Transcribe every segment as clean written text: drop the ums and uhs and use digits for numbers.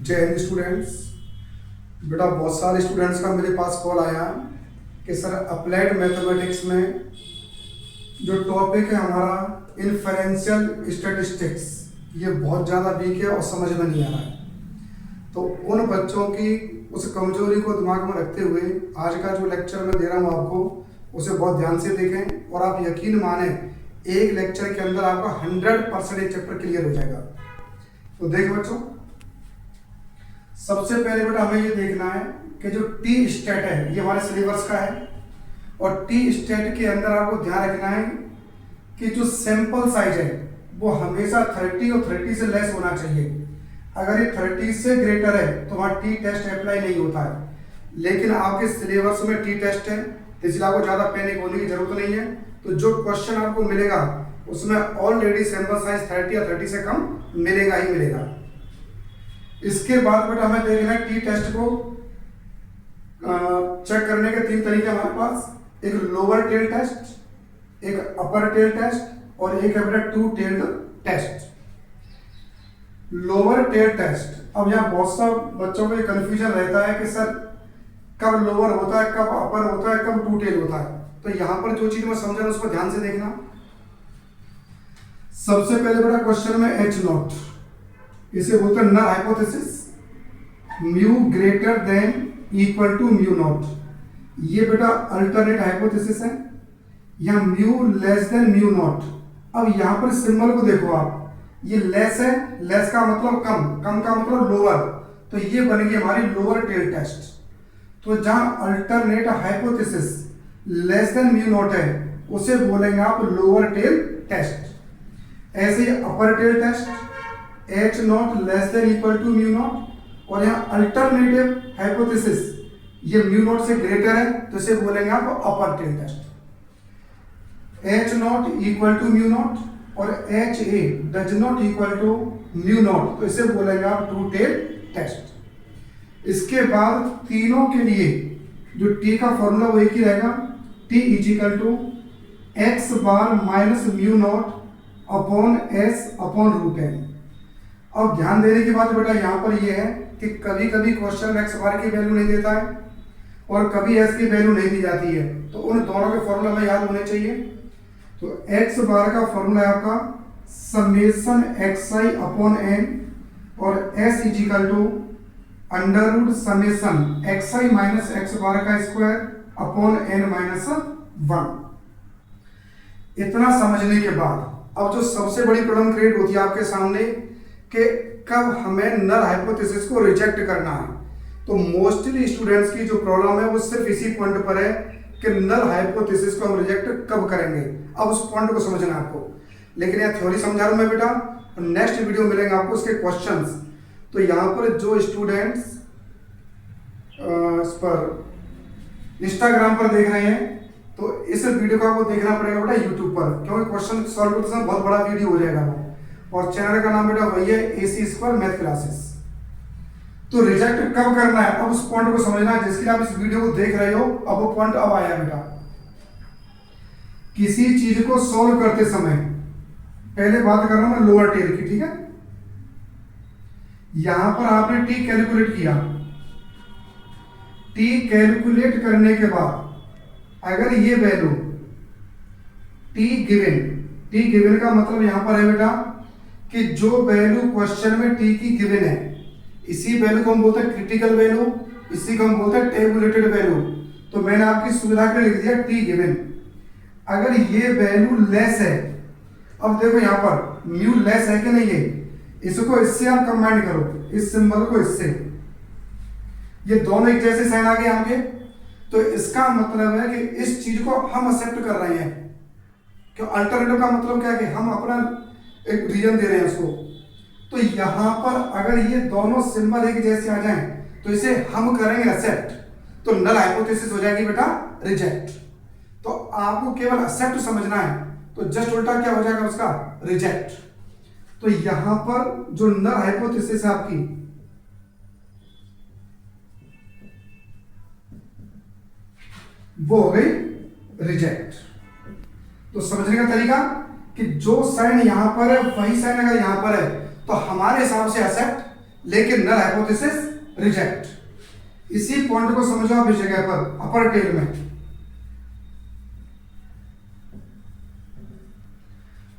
जय हिंद स्टूडेंट्स। बेटा बहुत सारे स्टूडेंट्स का मेरे पास कॉल आया कि सर अप्लाइड मैथमेटिक्स में जो टॉपिक है हमारा इन्फरेंशियल स्टैटिस्टिक्स ये बहुत ज़्यादा वीक है और समझ में नहीं आ रहा है। तो उन बच्चों की उस कमजोरी को दिमाग में रखते हुए आज का जो लेक्चर मैं दे रहा हूँ आपको उसे बहुत ध्यान से देखें और आप यकीन माने एक लेक्चर के अंदर आपका 100% चैप्टर क्लियर हो जाएगा। तो देख बच्चों, सबसे पहले बेटा हमें ये देखना है कि जो टी स्टेट है ये हमारे सिलेबस का है और टी स्टेट के अंदर आपको ध्यान रखना है कि जो सैंपल साइज है वो हमेशा 30 और 30 से लेस होना चाहिए। अगर ये 30 से ग्रेटर है तो वहाँ टी टेस्ट अप्लाई नहीं होता है, लेकिन आपके सिलेबस में टी टेस्ट है इसलिए आपको ज़्यादा पैनिक होने की जरूरत नहीं है। तो जो क्वेश्चन आपको मिलेगा उसमें ऑलरेडी सैंपल साइज 30 या 30 से कम मिलेगा ही मिलेगा। इसके बाद बेटा हमें देखना है टी टेस्ट को चेक करने के 3 तरीके हमारे पास, एक लोअर टेल टेस्ट, एक अपर टेल टेस्ट और एक है बेटा two tailed test. Lower tail test, अब यहाँ बहुत सा बच्चों को ये कंफ्यूजन रहता है कि सर कब लोअर होता है, कब अपर होता है, कब टू टेल होता है। तो यहाँ पर जो चीज मैं समझा उसको ध्यान से देखना। सबसे पहले बेटा क्वेश्चन में एच नॉट, इसे बोलते हैं null hypothesis, mu greater than equal to mu naught. ये बेटा अल्टरनेट हाइपोथेसिस है, यहाँ mu less than mu naught. अब यहाँ पर सिंबल को देखो आप, ये लेस है, लेस का मतलब कम, कम का मतलब लोअर, तो ये बन गई हमारी लोअर टेल टेस्ट। तो जहां alternate hypothesis less than mu not है उसे बोलेंगे आप लोअर टेल टेस्ट। ऐसे ही upper tail test H not less than equal to mu not, और यहाँ अल्टरनेटिव हाइपोथेसिस ये म्यू नॉट से ग्रेटर है तो इसे बोलेंगे आप upper tail test. H not equal to mu not और H A does not equal to mu not तो इसे बोलेंगे आप टू टेल टेस्ट। इसके बाद तीनों के लिए जो टी का फॉर्मूला वो एक ही रहेगा, t is equal to x bar minus mu naught upon s upon root n. अब ध्यान देने की बात बेटा यहाँ पर ये है कि कभी कभी क्वेश्चन एक्स बार की वैल्यू नहीं देता है और कभी एस की वैल्यू नहीं दी जाती है, तो उन दोनों के फॉर्मूला हमें याद होने चाहिए। तो एक्स बार का फॉर्मूला है आपका summation x i upon n और s is equal to under root summation x i minus x bar का स्क्वायर अपॉन एन माइनस 1। इतना समझने के बाद अब जो सबसे बड़ी प्रॉब्लम क्रिएट होती है आपके सामने कि कब हमें नल हाइपोथेसिस को रिजेक्ट करना है। तो मोस्टली स्टूडेंट्स की जो प्रॉब्लम है वो सिर्फ इसी पॉइंट पर है कि नल हाइपोथेसिस को हम रिजेक्ट कब करेंगे। अब उस पॉइंट को समझना है आपको, लेकिन यह थ्योरी समझा रहा हूं मैं बेटा, नेक्स्ट वीडियो मिलेंगे आपको उसके क्वेश्चंस। तो यहाँ पर जो स्टूडेंट्स इस पर इंस्टाग्राम पर देख रहे हैं तो इस वीडियो को आपको देखना पड़ेगा बेटा यूट्यूब पर, क्योंकि क्वेश्चन सॉल्व करते समय बहुत बड़ा वीडियो हो जाएगा वो। और चैनल का नाम बेटा वही है AC स्क्वायर मैथ क्लासेस। तो रिजेक्ट कब करना है अब उस पॉइंट को समझना है जिसके लिए आप इस वीडियो को देख रहे हो। अब वो पॉइंट अब आया बेटा, किसी चीज को सॉल्व करते समय पहले बात कर रहा हूं मैं लोअर टेल की, ठीक है। यहां पर आपने टी कैलकुलेट किया, टी कैलकुलेट करने के बाद अगर ये वैल्यू टी गिवन का मतलब यहां पर है बेटा कि जो वैल्यू क्वेश्चन में टी की गिवन है इसी वैल्यू को हम बोलते हैं क्रिटिकल वैल्यू, इसी को हम बोलते हैं टेबुलेटेड वैल्यू। तो मैंने आपकी सुविधा के लिए लिख दिया टी गिवन। अगर ये वैल्यू लेस है, अब देखो यहां पर म्यू लेस है कि नहीं है, इसको इससे आप कंबाइन करो, इस सिंबल को इससे, ये दोनों एक जैसे साइन आगे आएंगे तो इसका मतलब है कि इस चीज को हम एक्सेप्ट कर रहे हैं। क्यों अल्टरनेटिव का मतलब क्या है कि हम अपना एक रीजन दे रहे हैं उसको। तो यहां पर अगर ये दोनों सिंबल एक जैसे आ जाएं तो इसे हम करेंगे एक्सेप्ट, तो नल हाइपोथेसिस हो जाएगी बेटा रिजेक्ट। तो आपको केवल एक्सेप्ट समझना है, तो जस्ट उल्टा क्या हो जाएगा उसका रिजेक्ट। तो यहां पर जो नल हाइपोथेसिस है आपकी वो हो गई रिजेक्ट। तो समझने का तरीका कि जो साइन यहां पर है वही साइन अगर यहां पर है तो हमारे हिसाब से एक्सेप्ट, लेकिन नल हाइपोथेसिस रिजेक्ट। इसी पॉइंट को समझो आप इस जगह पर अपर टेल में।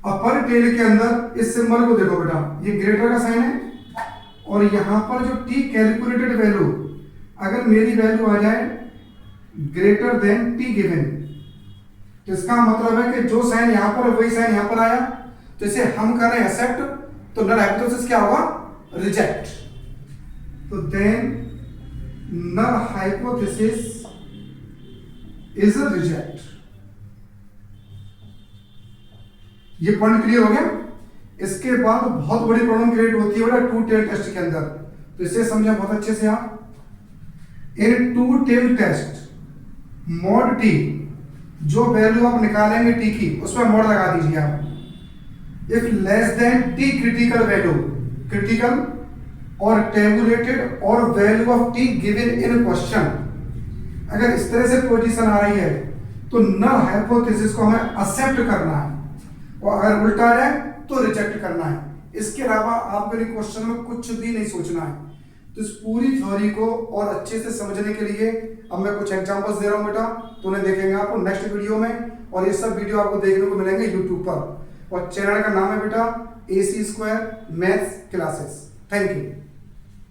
अपर टेल के अंदर इस सिंबल को देखो बेटा, ये ग्रेटर का साइन है और यहां पर जो टी कैलकुलेटेड वैल्यू, अगर मेरी वैल्यू आ जाए ग्रेटर देन टी गिवन, तो इसका मतलब है कि जो साइन यहां पर वही साइन यहां पर आया, तो इसे हम कर रहे हैं एक्सेप्ट, तो नल हाइपोथेसिस क्या होगा? रिजेक्ट। तो then null hypothesis is reject. ये पॉइंट क्लियर हो गया। इसके बाद बहुत बड़ी प्रॉब्लम क्रिएट होती है बेटा टू टेल टेस्ट के अंदर, तो इसे समझा बहुत अच्छे से आप। In two tail test mod t, जो वैल्यू आप निकालेंगे टी की उसमें मॉड लगा दीजिए आप। If less than t critical value, critical और टेबुलेटेड और value of t given in question, अगर इस तरह से पोजीशन आ रही है तो नल हाइपोथेसिस को हमें एक्सेप्ट करना है, और अगर उल्टा है तो रिजेक्ट करना है। इसके अलावा आपको इन क्वेश्चन में कुछ भी नहीं सोचना है। तो इस पूरी थ्योरी को और अच्छे से समझने के लिए अब मैं कुछ एग्जांपल्स दे रहा हूं बेटा, तो उन्हें देखेंगे आपको नेक्स्ट वीडियो में, और ये सब वीडियो आपको देखने को मिलेंगे यूट्यूब पर, और चैनल का नाम है बेटा AC² maths classes. Thank you.